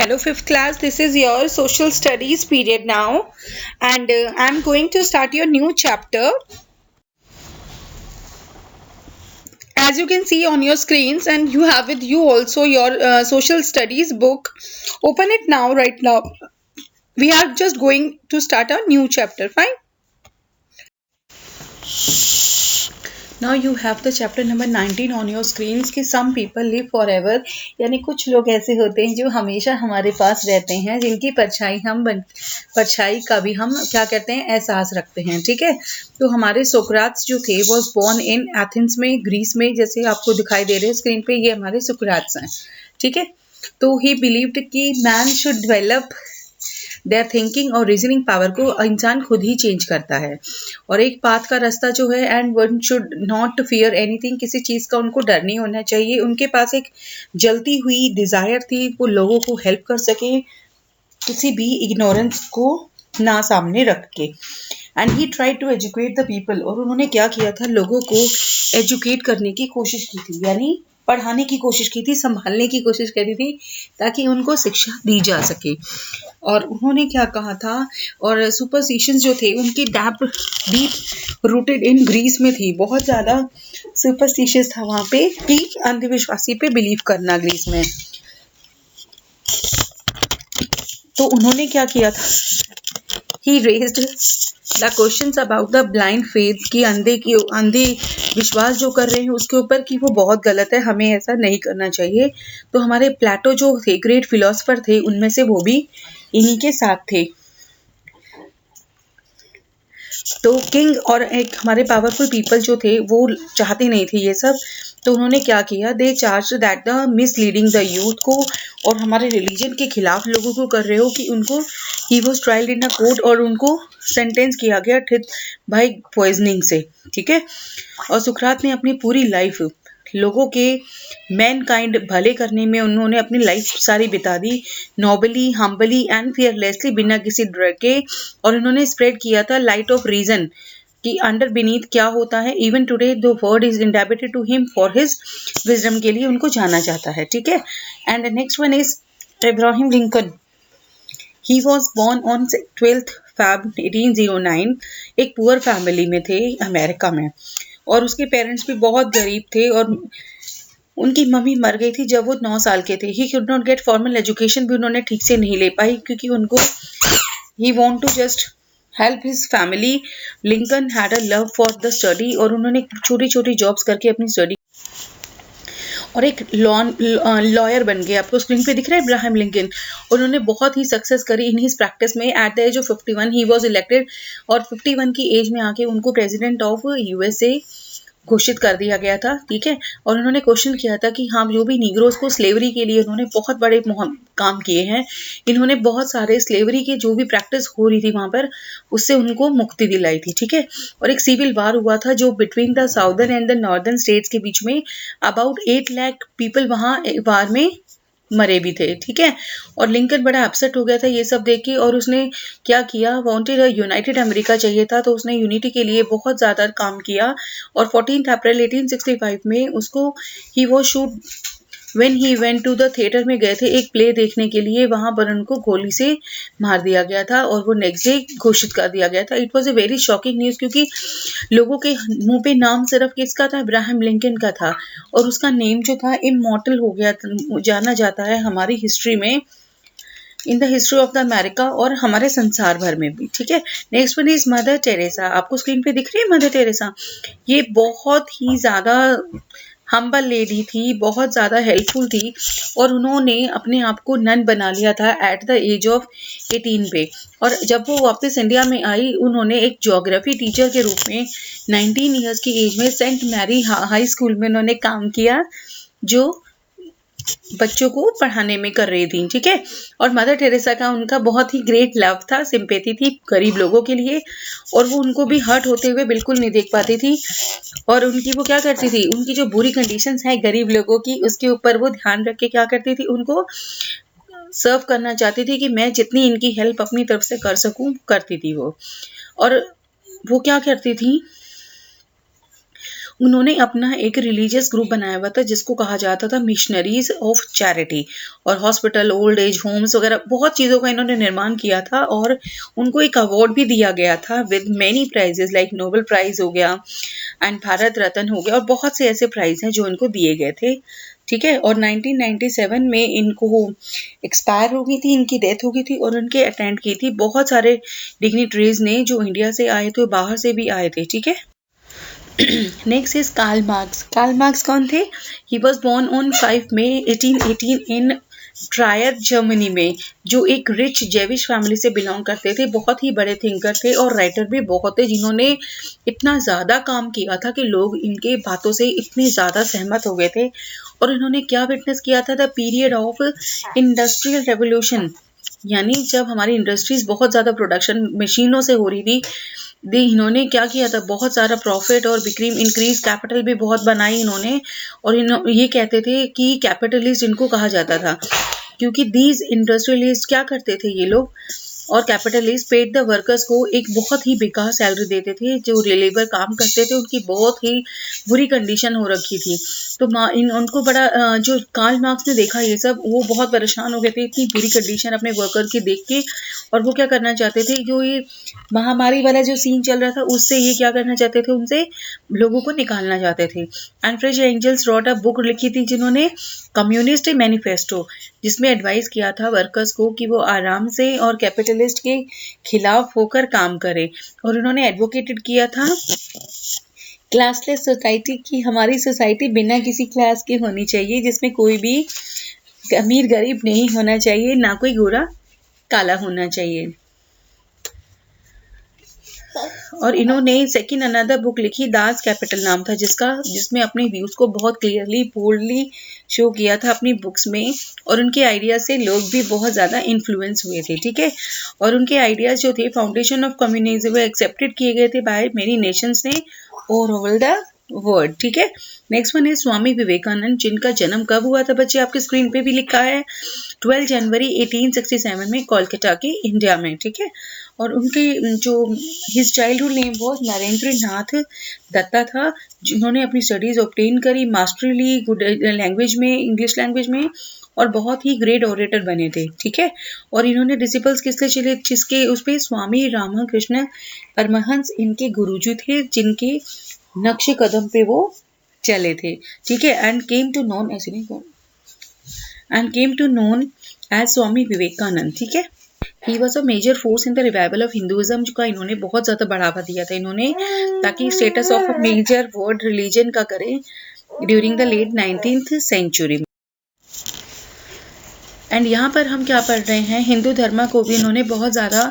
Hello, fifth class. This is your social studies period now, and I'm going to start your new chapter. As you can see on your screens, and you have with you also your social studies book. Open it now, right now. We are just going to start a new chapter. Fine. Now you have the chapter number 19 on your screens कि some people live forever, यानी कुछ लोग ऐसे होते हैं जो हमेशा हमारे पास रहते हैं, जिनकी परछाई का भी हम क्या कहते हैं एहसास रखते हैं। ठीक है, तो हमारे सोक्राट्स जो थे वॉज बोर्न इन एथेंस में, ग्रीस में, जैसे आपको दिखाई दे रहे हैं स्क्रीन पे, ये हमारे सोक्राट्स हैं। ठीक है, तो ही बिलीव्ड कि man should develop their thinking और रीजनिंग पावर को इंसान खुद ही चेंज करता है, और एक पाथ का रास्ता जो है, and one should not fear anything, किसी चीज़ का उनको डर नहीं होना चाहिए। उनके पास एक जलती हुई डिज़ायर थी, वो लोगों को हेल्प कर सके किसी भी इग्नोरेंस को ना सामने रख के। And he try to educate the people, और उन्होंने क्या किया था, लोगों को एजुकेट करने की कोशिश की थी, यानी पढ़ाने की कोशिश की थी, संभालने की कोशिश करी थी, ताकि उनको शिक्षा दी जा सके। और उन्होंने क्या कहा था, और सुपरस्टिशंस जो थे उनकी डीप रूटेड इन ग्रीस में थी, बहुत ज़्यादा सुपरस्टिशियस था वहाँ पे कि अंधविश्वासी पे बिलीव करना ग्रीस में। तो उन्होंने क्या किया था, he raised the questions about the blind faith, कि अंधे विश्वास जो कर रहे हैं उसके ऊपर, कि वो बहुत गलत है, हमें ऐसा नहीं करना चाहिए। तो हमारे प्लेटो जो थे ग्रेट फिलोसफर थे, उनमें से वो भी इन्हीं के साथ थे। तो किंग और एक हमारे पावरफुल पीपल जो थे वो चाहते नहीं थे ये सब, तो उन्होंने क्या किया, they charge that the misleading the youth को, और हमारे रिलीजन के खिलाफ लोगों को कर रहे हो, कि उनको he was ट्राइल्ड in a court, और उनको सेंटेंस किया गया डेथ बाय पॉइजनिंग से। ठीक है, और सुकरात ने अपनी पूरी लाइफ लोगों के मैन काइंड भले करने में उन्होंने अपनी लाइफ सारी बिता दी, नोबली, हम्बली एंड फियरलेसली, बिना किसी डर के। और उन्होंने स्प्रेड किया था लाइट ऑफ रीजन कि अंडर बीनीथ क्या होता है। Even today the world is indebted to him for his wisdom, के लिए उनको जाना जाता है। ठीक है, and next one is Abraham Lincoln. He was born on 12th Feb 1809। एक पुअर फैमिली में थे अमेरिका में, और उसके पेरेंट्स भी बहुत गरीब थे, और उनकी मम्मी मर गई थी जब वो 9 साल के थे। He could not get formal education भी उन्होंने ठीक से नहीं ले पाई, क्योंकि उनको he want to just help his family. Lincoln had a love for the study, और उन्होंने छोटी छोटी जॉब्स करके अपनी स्टडी, और एक लॉयर बन गए। आपको स्क्रीन पे दिख रहा है अब्राहम लिंकन। उन्होंने बहुत ही सक्सेस करी इन हिज प्रैक्टिस में। At the age of 51 he was elected, और 51 की एज में आके उनको प्रेसिडेंट ऑफ यूएसए घोषित कर दिया गया था। ठीक है, और उन्होंने क्वेश्चन किया था कि हाँ, जो भी निग्रोज को स्लेवरी के लिए उन्होंने बहुत बड़े काम किए हैं, इन्होंने बहुत सारे स्लेवरी के जो भी प्रैक्टिस हो रही थी वहां पर, उससे उनको मुक्ति दिलाई थी। ठीक है, और एक सिविल वार हुआ था जो between the southern and the northern states के बीच में। अबाउट 8 लाख पीपल वहां वार में मरे भी थे। ठीक है, और लिंकन बड़ा अपसेट हो गया था ये सब देख के, और उसने क्या किया, वांटेड यूनाइटेड अमेरिका चाहिए था, तो उसने यूनिटी के लिए बहुत ज़्यादा काम किया। और 14 अप्रैल 1865 में उसको ही वो shoot when he went to the theatre में गए थे एक प्ले देखने के लिए, वहां पर उनको गोली से मार दिया गया था, और वो नेक्स्ट डे घोषित कर दिया गया था। It was a very shocking news, क्योंकि लोगों के मुंह पे नाम सिर्फ किसका था, अब्राहम लिंकन का था, और उसका नेम जो था इमॉर्टल हो गया, जाना जाता है हमारी हिस्ट्री में, in the history of the America, और हमारे संसार भर में भी। ठीक है, next one is mother Teresa. आपको स्क्रीन पे दिख रही है मदर टेरेसा। ये बहुत ही ज़्यादा हम्बल लेडी थी, बहुत ज़्यादा हेल्पफुल थी, और उन्होंने अपने आप को नन बना लिया था एट द एज ऑफ 18 पे। और जब वो वापस इंडिया में आई, उन्होंने एक ज्योग्राफी टीचर के रूप में 19 ईयर्स की एज में सेंट मैरी हाई स्कूल में उन्होंने काम किया, जो बच्चों को पढ़ाने में कर रही थी। ठीक है, और मदर टेरेसा का उनका बहुत ही ग्रेट लव था, सिंपैथी थी गरीब लोगों के लिए, और वो उनको भी हर्ट होते हुए बिल्कुल नहीं देख पाती थी। और उनकी वो क्या करती थी, उनकी जो बुरी कंडीशंस है गरीब लोगों की, उसके ऊपर वो ध्यान रख के क्या करती थी, उनको सर्व करना चाहती थी, कि मैं जितनी इनकी हेल्प अपनी तरफ से कर सकूं करती थी वो। और वो क्या करती थी, उन्होंने अपना एक रिलीजियस ग्रुप बनाया हुआ था जिसको कहा जाता था मिशनरीज ऑफ चैरिटी, और हॉस्पिटल, ओल्ड एज होम्स वगैरह बहुत चीज़ों का इन्होंने निर्माण किया था, और उनको एक अवार्ड भी दिया गया था with many prizes like Nobel prize हो गया एंड भारत रत्न हो गया, और बहुत से ऐसे प्राइज हैं जो इनको दिए गए थे। ठीक है, और 1997 में इनको एक्सपायर हो गई थी, इनकी डेथ हो गई थी, और उनके अटेंड की थी बहुत सारे डिग्निटरीज ने जो इंडिया से आए थे, बाहर से भी आए थे। ठीक है, next is Karl Marx. Karl Marx कौन थे? ही वॉज बोर्न ऑन 5 मई 1818 इन ट्रायर जर्मनी में, जो एक रिच जेविश फैमिली से बिलोंग करते थे। बहुत ही बड़े थिंकर थे और राइटर भी बहुत थे, जिन्होंने इतना ज़्यादा काम किया था कि लोग इनके बातों से इतने ज़्यादा सहमत हो गए थे। और इन्होंने क्या विटनेस किया था? The period of industrial revolution, यानी जब हमारी इंडस्ट्रीज बहुत ज़्यादा प्रोडक्शन मशीनों से हो रही थी, इन्होंने क्या किया था? बहुत सारा प्रॉफिट और बिक्री इंक्रीज, कैपिटल भी बहुत बनाई इन्होंने। और ये कहते थे कि कैपिटलिस्ट इनको कहा जाता था, क्योंकि दीज इंडस्ट्रियलिस्ट क्या करते थे ये लोग, और कैपिटलिस्ट पेड द वर्कर्स को एक बहुत ही बेकार सैलरी देते थे। जो लेबर काम करते थे उनकी बहुत ही बुरी कंडीशन हो रखी थी। तो उनको बड़ा जो कार्ल मार्क्स ने देखा ये सब, वो बहुत परेशान हो गए थे इतनी बुरी कंडीशन अपने वर्कर की देख के। और वो क्या करना चाहते थे, जो ये महामारी वाला जो सीन चल रहा था उससे ये क्या करना चाहते थे, उनसे लोगों को निकालना चाहते थे। And Friedrich Engels wrote a book लिखी थी जिन्होंने कम्युनिस्ट मैनिफेस्टो, जिसमें एडवाइस किया था वर्कर्स को कि वो आराम से और कैपिटलिस्ट के खिलाफ होकर काम करें। और उन्होंने एडवोकेटेड किया था क्लासलेस सोसाइटी की, हमारी सोसाइटी बिना किसी क्लास की होनी चाहिए, जिसमें कोई भी अमीर गरीब नहीं होना चाहिए, ना कोई गोरा काला होना चाहिए। और इन्होंने सेकंड अनदर बुक लिखी, दास कैपिटल नाम था जिसमें अपने व्यूज को बहुत क्लियरली बोल्डली शो किया था अपनी बुक्स में। और उनके आइडियाज से लोग भी बहुत ज़्यादा इन्फ्लुएंस हुए थे। ठीक है, और उनके आइडियाज जो थे फाउंडेशन ऑफ कम्युनिज्म एक्सेप्टेड किए गए थे बाय मेनी नेशंस ने ओवर द वर्ड। ठीक है, नेक्स्ट वन है स्वामी विवेकानंद, जिनका जन्म कब हुआ था बच्चे? आपके स्क्रीन पे भी लिखा है 12 जनवरी 1867 में कोलकाता के इंडिया में। ठीक है, और उनके जो his childhood name was Narendra Nath Datta था, जिन्होंने अपनी स्टडीज ऑब्टेन करी, मास्टरी ली गुड लैंग्वेज में, इंग्लिश लैंग्वेज में, और बहुत ही ग्रेट ऑरेटर बने थे। ठीक है, और इन्होंने डिसिपल्स किस लिए चले, जिसके उस पे स्वामी रामकृष्ण परमहंस इनके गुरुजी थे, जिनके नक्श कदम पे वो चले थे। ठीक है, and came to known as Swami Vivekananda. ठीक है, he was a major force in the revival of Hinduism, का इन्होंने बहुत ज़्यादा बढ़ावा दिया था इन्होंने, ताकि status of a major world religion का करें during the late 19th century. And यहाँ पर हम क्या पढ़ रहे हैं, हिंदू धर्म को भी इन्होंने बहुत ज़्यादा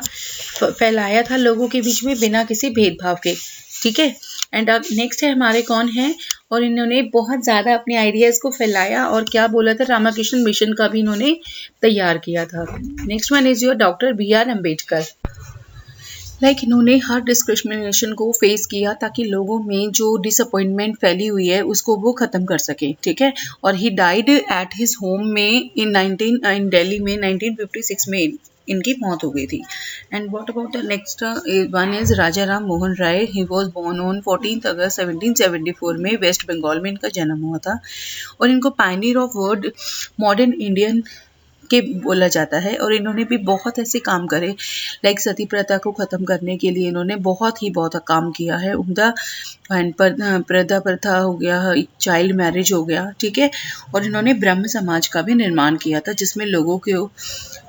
फैलाया था लोगों के बीच में बिना किसी भेदभाव के। ठीक है, एंड अब नेक्स्ट है हमारे कौन है, और इन्होंने बहुत ज़्यादा अपने आइडियाज़ को फैलाया, और क्या बोला था, रामाकृष्ण मिशन का भी इन्होंने तैयार किया था। Next one is your doctor BR Ambedkar. इन्होंने हर डिस्क्रिमिनेशन को फेस किया ताकि लोगों में जो डिसअपॉइंटमेंट फैली हुई है उसको वो ख़त्म कर सके। ठीक है, और he died at his home में इन दिल्ली में 1956 में इनकी मौत हो गई थी। And what about the next one is Raja Ram Mohan Roy. He was born on 14 अगस्त 1774 में वेस्ट बंगाल में इनका जन्म हुआ था, और इनको Pioneer of word modern Indian के बोला जाता है। और इन्होंने भी बहुत ऐसे काम करे, सती प्रथा को ख़त्म करने के लिए इन्होंने बहुत काम किया है। उम्दा प्रथा प्रथा हो गया, चाइल्ड मैरिज हो गया। ठीक है, और इन्होंने ब्रह्म समाज का भी निर्माण किया था, जिसमें लोगों के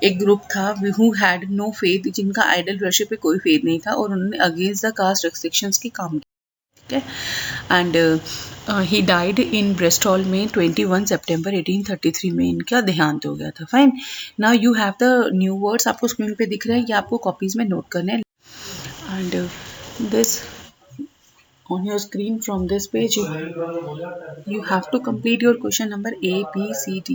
एक ग्रुप था हु हैड नो फेथ, जिनका आइडल वर्शिप पे कोई फेथ नहीं था, और उन्होंने अगेंस्ट द कास्ट रिस्ट्रिक्शंस की काम किया। ठीक है, एंड ही डाइड इन ब्रेस्टॉल में 21 सितंबर 1833 में इनका देहांत हो गया था। Fine, now you have the new words, आपको स्क्रीन पे दिख रहे हैं, या आपको कॉपीज में नोट करने हैं। And this on your screen from this page you have to complete your question number A, B, C, D.